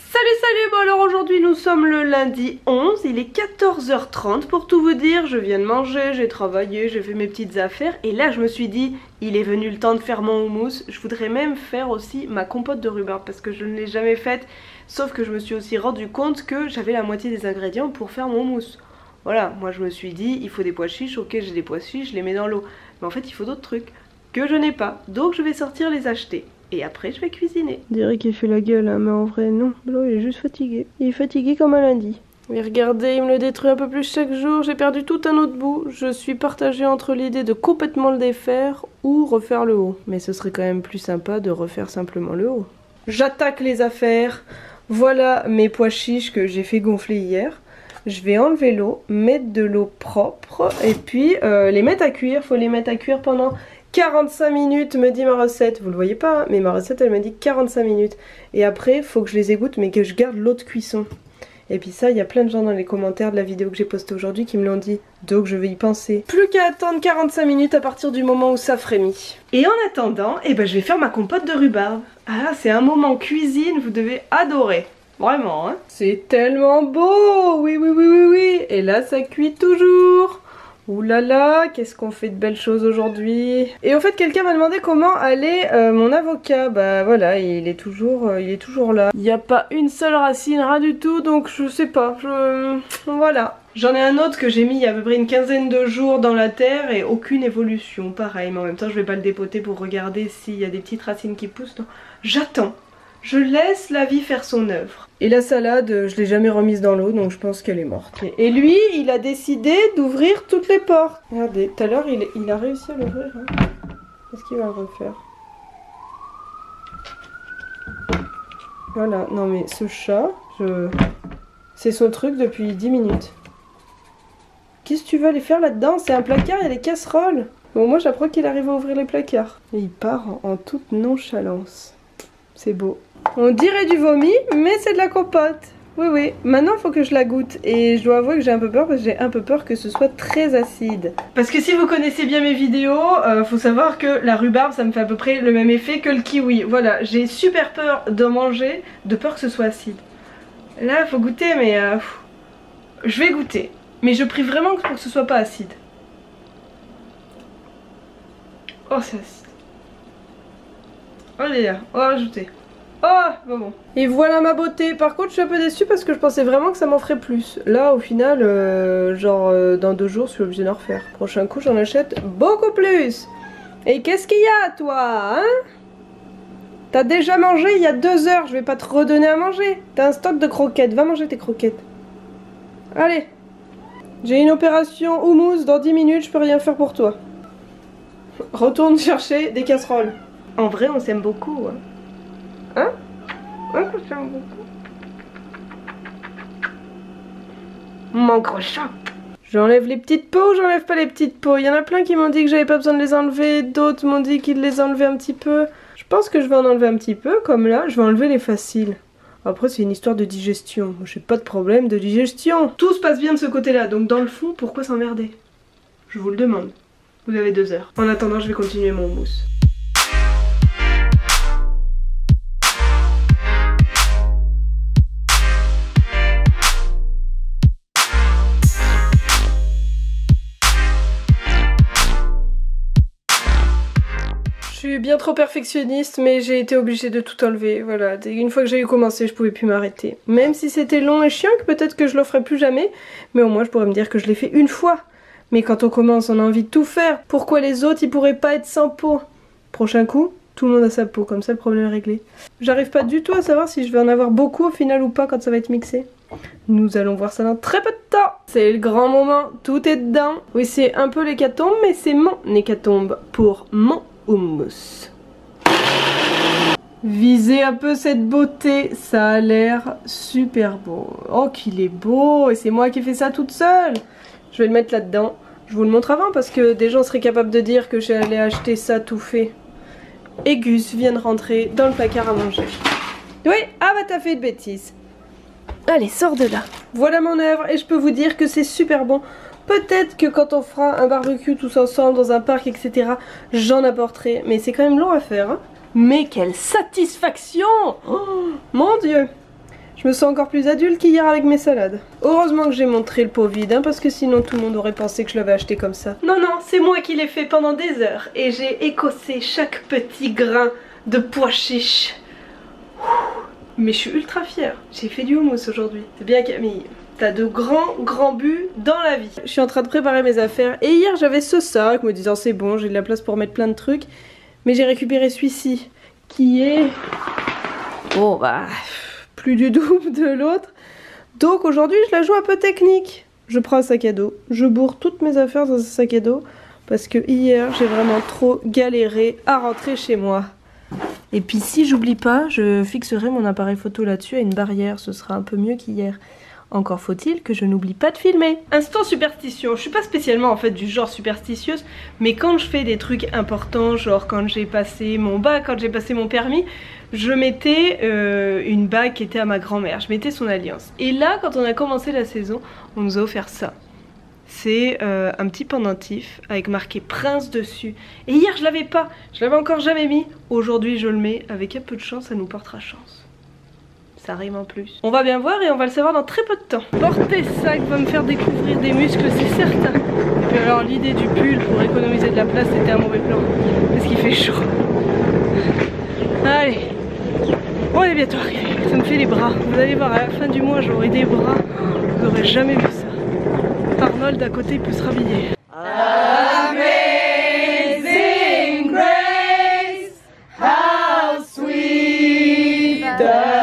Salut, bon alors aujourd'hui nous sommes le lundi 11, il est 14h30 pour tout vous dire, je viens de manger, j'ai travaillé, j'ai fait mes petites affaires et là je me suis dit, il est venu le temps de faire mon houmous. Je voudrais même faire aussi ma compote de rhubarbe parce que je ne l'ai jamais faite, sauf que je me suis aussi rendu compte que j'avais la moitié des ingrédients pour faire mon houmous. Voilà, moi je me suis dit, il faut des pois chiches, ok j'ai des pois chiches, je les mets dans l'eau, mais en fait il faut d'autres trucs que je n'ai pas, donc je vais sortir les acheter. Et après je vais cuisiner. Je dirais qu'il fait la gueule hein, mais en vrai non, là il est juste fatigué. Il est fatigué comme un lundi. Mais regardez, il me le détruit un peu plus chaque jour, j'ai perdu tout un autre bout. Je suis partagée entre l'idée de complètement le défaire ou refaire le haut. Mais ce serait quand même plus sympa de refaire simplement le haut. J'attaque les affaires. Voilà mes pois chiches que j'ai fait gonfler hier. Je vais enlever l'eau, mettre de l'eau propre et puis les mettre à cuire. Faut les mettre à cuire pendant 45 minutes me dit ma recette, vous le voyez pas hein, mais ma recette elle m'a dit 45 minutes et après faut que je les égoutte mais que je garde l'eau de cuisson. Et puis ça il y a plein de gens dans les commentaires de la vidéo que j'ai postée aujourd'hui qui me l'ont dit, donc je vais y penser. Plus qu'à attendre 45 minutes à partir du moment où ça frémit. Et en attendant, je vais faire ma compote de rhubarbe. Ah c'est un moment cuisine, vous devez adorer. Vraiment hein. C'est tellement beau, oui. Et là ça cuit toujours. Ouh là là, qu'est-ce qu'on fait de belles choses aujourd'hui. Et au fait quelqu'un m'a demandé comment allait mon avocat. Bah voilà, il est toujours là. Il n'y a pas une seule racine, rien du tout, donc je sais pas. Voilà. J'en ai un autre que j'ai mis il y a à peu près une quinzaine de jours dans la terre et aucune évolution. Pareil, mais en même temps je vais pas le dépoter pour regarder s'il y a des petites racines qui poussent. J'attends. Je laisse la vie faire son œuvre. Et la salade, je l'ai jamais remise dans l'eau, donc je pense qu'elle est morte. Et lui, il a décidé d'ouvrir toutes les portes. Regardez, tout à l'heure, il a réussi à l'ouvrir. Hein. Est-ce qu'il va le refaire? Voilà, non mais ce chat, c'est son truc depuis 10 minutes. Qu'est-ce que tu veux aller faire là-dedans? C'est un placard, il y a des casseroles. Bon, moi j'apprends qu'il arrive à ouvrir les placards. Et il part en toute nonchalance. C'est beau. On dirait du vomi, mais c'est de la compote. Oui. Maintenant, il faut que je la goûte. Et je dois avouer que j'ai un peu peur, parce que j'ai un peu peur que ce soit très acide. Parce que si vous connaissez bien mes vidéos, faut savoir que la rhubarbe, ça me fait à peu près le même effet que le kiwi. Voilà, j'ai super peur d'en manger, de peur que ce soit acide. Là, il faut goûter, mais... je vais goûter. Mais je prie vraiment pour que ce soit pas acide. Oh, c'est acide. Allez là, on va rajouter. Oh, bon. Et voilà ma beauté. Par contre je suis un peu déçue parce que je pensais vraiment que ça m'en ferait plus. Là au final, dans 2 jours je suis obligée d'en refaire. Prochain coup j'en achète beaucoup plus. Et qu'est-ce qu'il y a toi, hein? T'as déjà mangé il y a 2 heures, je vais pas te redonner à manger. T'as un stock de croquettes, va manger tes croquettes. Allez. J'ai une opération houmous dans 10 minutes, je peux rien faire pour toi. Retourne chercher des casseroles. En vrai, on s'aime beaucoup. Hein? Ouais, on s'aime beaucoup. Mon gros chat. J'enlève les petites peaux ou j'enlève pas les petites peaux? Il y en a plein qui m'ont dit que j'avais pas besoin de les enlever. D'autres m'ont dit qu'ils les enlevaient un petit peu. Je pense que je vais en enlever un petit peu. Comme là, je vais enlever les faciles. Après, c'est une histoire de digestion. J'ai pas de problème de digestion. Tout se passe bien de ce côté-là. Donc dans le fond, pourquoi s'emmerder? Je vous le demande. Vous avez 2 heures. En attendant, je vais continuer mon mousse. Je suis bien trop perfectionniste mais j'ai été obligée de tout enlever, voilà. Une fois que j'ai eu commencé je pouvais plus m'arrêter. Même si c'était long et chiant, que peut-être que je le ferai plus jamais, mais au moins je pourrais me dire que je l'ai fait une fois. Mais quand on commence on a envie de tout faire, pourquoi les autres ils pourraient pas être sans peau? Prochain coup, tout le monde a sa peau, comme ça le problème est réglé. J'arrive pas du tout à savoir si je vais en avoir beaucoup au final ou pas quand ça va être mixé. Nous allons voir ça dans très peu de temps. C'est le grand moment, tout est dedans. Oui c'est un peu l'hécatombe mais c'est mon hécatombe pour mon houmous. Visez un peu cette beauté, ça a l'air super beau. Oh qu'il est beau, et c'est moi qui ai fait ça toute seule. Je vais le mettre là-dedans. Je vous le montre avant parce que des gens seraient capables de dire que j'allais acheter ça tout fait. Et Gus vient de rentrer dans le placard à manger. Oui, ah bah t'as fait une bêtise. Allez, sors de là. Voilà mon œuvre et je peux vous dire que c'est super bon. Peut-être que quand on fera un barbecue tous ensemble dans un parc, etc., j'en apporterai. Mais c'est quand même long à faire. Hein. Mais quelle satisfaction! Oh, mon Dieu! Je me sens encore plus adulte qu'hier avec mes salades. Heureusement que j'ai montré le pot vide, hein, parce que sinon tout le monde aurait pensé que je l'avais acheté comme ça. Non, non, c'est moi qui l'ai fait pendant des heures. Et j'ai écossé chaque petit grain de pois chiche. Mais je suis ultra fière. J'ai fait du houmous aujourd'hui. C'est bien Camille. T'as de grands buts dans la vie. Je suis en train de préparer mes affaires. Et hier j'avais ce sac, me disant c'est bon, j'ai de la place pour mettre plein de trucs. Mais j'ai récupéré celui-ci, qui est... Bon bah... plus du double de l'autre. Donc aujourd'hui je la joue un peu technique. Je prends un sac à dos. Je bourre toutes mes affaires dans ce sac à dos. Parce que hier j'ai vraiment trop galéré à rentrer chez moi. Et puis si j'oublie pas, je fixerai mon appareil photo là-dessus à une barrière, ce sera un peu mieux qu'hier. Encore faut-il que je n'oublie pas de filmer. Instant superstition, je suis pas spécialement en fait du genre superstitieuse, mais quand je fais des trucs importants, genre quand j'ai passé mon bac, quand j'ai passé mon permis, je mettais une bague qui était à ma grand-mère, je mettais son alliance. Et là, quand on a commencé la saison, on nous a offert ça. C'est un petit pendentif avec marqué Prince dessus. Et hier je l'avais pas, je l'avais encore jamais mis. Aujourd'hui je le mets, avec un peu de chance ça nous portera chance. Ça rime en plus. On va bien voir et on va le savoir dans très peu de temps. Porter sac va me faire découvrir des muscles, c'est certain. Et puis alors l'idée du pull pour économiser de la place c'était un mauvais plan. Parce qu'il fait chaud. Allez, on est bientôt arrivé. Ça me fait les bras. Vous allez voir, à la fin du mois j'aurai des bras. Vous n'aurez jamais vu ça. Arnold à côté il peut se rhabiller. Amazing Grace, how sweet the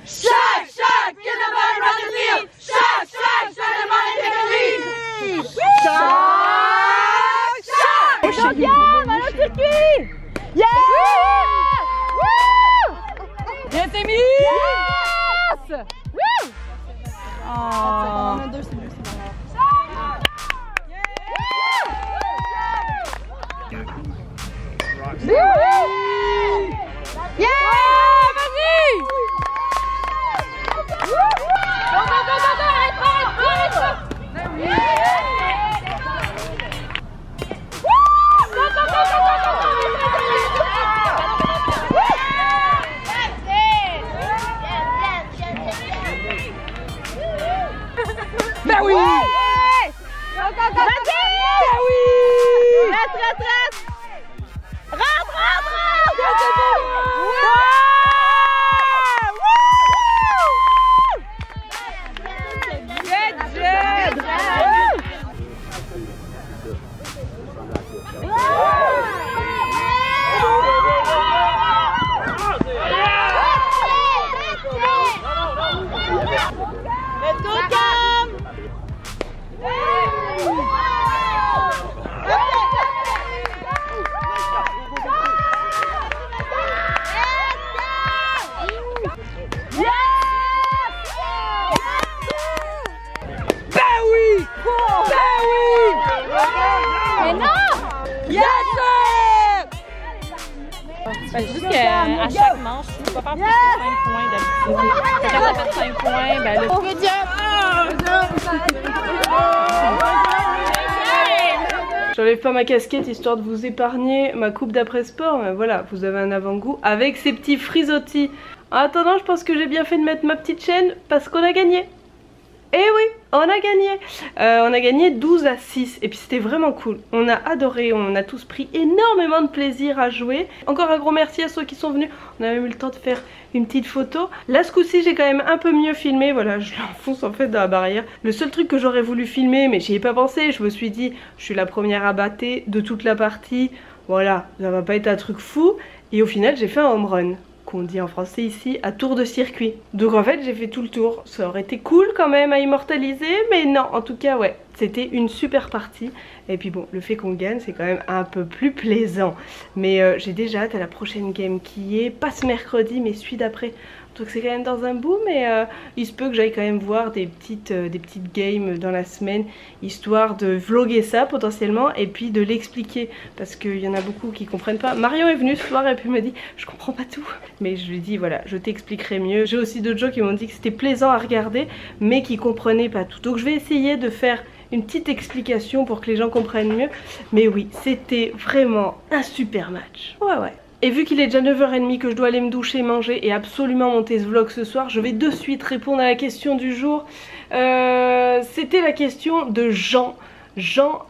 Shack, Shack, get the money, run the field. Shack, Shack, shut the money, take a lead. Shack, Shack. Champion, allons circuit. Yeah! Woo! Bien Témi! Yes! Woo! Oh. Yeah! Vas-y! Ben oui! Vas-y! Ben oui! Reste! Rentre! Let's go, Cam! Mais non! Yes! Ben, juste qu'à chaque manche, tu ne peux pas faire plus que 5 points d'habitude. Quand tu as fait 5 points, ben là... Good job! J'enlève pas ma casquette histoire de vous épargner ma coupe d'après-sport, mais voilà, vous avez un avant-goût avec ces petits frisottis. En attendant, je pense que j'ai bien fait de mettre ma petite chaîne parce qu'on a gagné. Eh oui, on a gagné. On a gagné 12-6 et puis c'était vraiment cool. On a adoré, on a tous pris énormément de plaisir à jouer. Encore un gros merci à ceux qui sont venus. On a même eu le temps de faire une petite photo. Là ce coup-ci j'ai quand même un peu mieux filmé. Voilà, je l'enfonce en fait dans la barrière. Le seul truc que j'aurais voulu filmer, mais j'y ai pas pensé. Je me suis dit, je suis la première à battre de toute la partie. Voilà, ça va pas être un truc fou. Et au final j'ai fait un home run, qu'on dit en français ici, à tour de circuit. Donc en fait j'ai fait tout le tour. Ça aurait été cool quand même à immortaliser, mais non, en tout cas ouais, c'était une super partie. Et puis bon, le fait qu'on gagne c'est quand même un peu plus plaisant. Mais j'ai déjà hâte à la prochaine game qui est pas ce mercredi mais celui d'après. Donc c'est quand même dans un bout, mais il se peut que j'aille quand même voir des petites games dans la semaine, histoire de vlogger ça potentiellement et puis de l'expliquer, parce qu'il y en a beaucoup qui comprennent pas. Marion est venue ce soir et puis m'a dit je comprends pas tout, mais je lui dis voilà, je t'expliquerai mieux. J'ai aussi d'autres gens qui m'ont dit que c'était plaisant à regarder mais qui comprenaient pas tout, donc je vais essayer de faire une petite explication pour que les gens comprennent mieux. Mais oui, c'était vraiment un super match. Ouais. Et vu qu'il est déjà 9h30 que je dois aller me doucher, manger et absolument monter ce vlog ce soir, je vais de suite répondre à la question du jour. C'était la question de Jean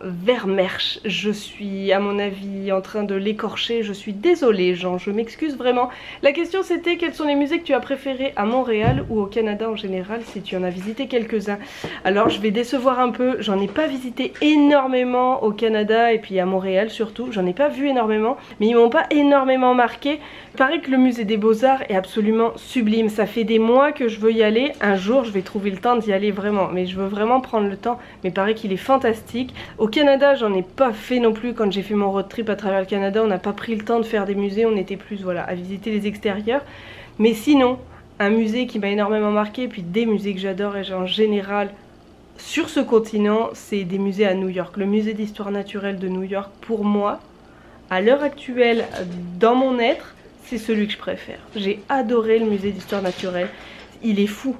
Vermersch. Je suis à mon avis en train de l'écorcher, je suis désolée Jean, je m'excuse vraiment. La question c'était quels sont les musées que tu as préférés à Montréal ou au Canada en général si tu en as visité quelques-uns. Alors je vais décevoir un peu, j'en ai pas visité énormément au Canada et puis à Montréal surtout, j'en ai pas vu énormément, mais ils m'ont pas énormément marqué. Il paraît que le musée des Beaux-Arts est absolument sublime, ça fait des mois que je veux y aller, un jour je vais trouver le temps d'y aller vraiment, mais je veux vraiment prendre le temps, mais il paraît qu'il est fantastique. Au Canada, j'en ai pas fait non plus quand j'ai fait mon road trip à travers le Canada. On n'a pas pris le temps de faire des musées, on était plus voilà, à visiter les extérieurs. Mais sinon, un musée qui m'a énormément marqué, et puis des musées que j'adore et en général sur ce continent, c'est des musées à New York. Le musée d'histoire naturelle de New York, pour moi, à l'heure actuelle, dans mon être, c'est celui que je préfère. J'ai adoré le musée d'histoire naturelle. Il est fou.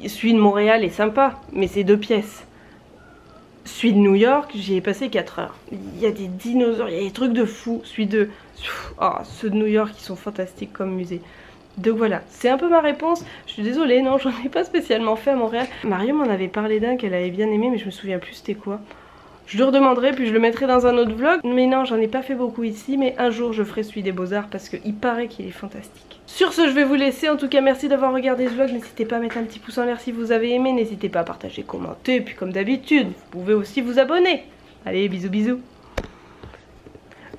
Celui de Montréal est sympa, mais c'est 2 pièces. Celui de New York, j'y ai passé 4 heures. Il y a des dinosaures, il y a des trucs de fou. Celui de... Oh, ceux de New York, ils sont fantastiques comme musée. Donc voilà, c'est un peu ma réponse. Je suis désolée, non, j'en ai pas spécialement fait à Montréal. Mario m'en avait parlé d'un qu'elle avait bien aimé, mais je me souviens plus c'était quoi. Je le redemanderai, puis je le mettrai dans un autre vlog. Mais non, j'en ai pas fait beaucoup ici, mais un jour je ferai celui des Beaux-Arts parce qu'il paraît qu'il est fantastique. Sur ce, je vais vous laisser. En tout cas, merci d'avoir regardé ce vlog. N'hésitez pas à mettre un petit pouce en l'air si vous avez aimé. N'hésitez pas à partager, commenter. Et puis comme d'habitude, vous pouvez aussi vous abonner. Allez, bisous bisous.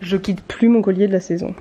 Je quitte plus mon collier de la saison.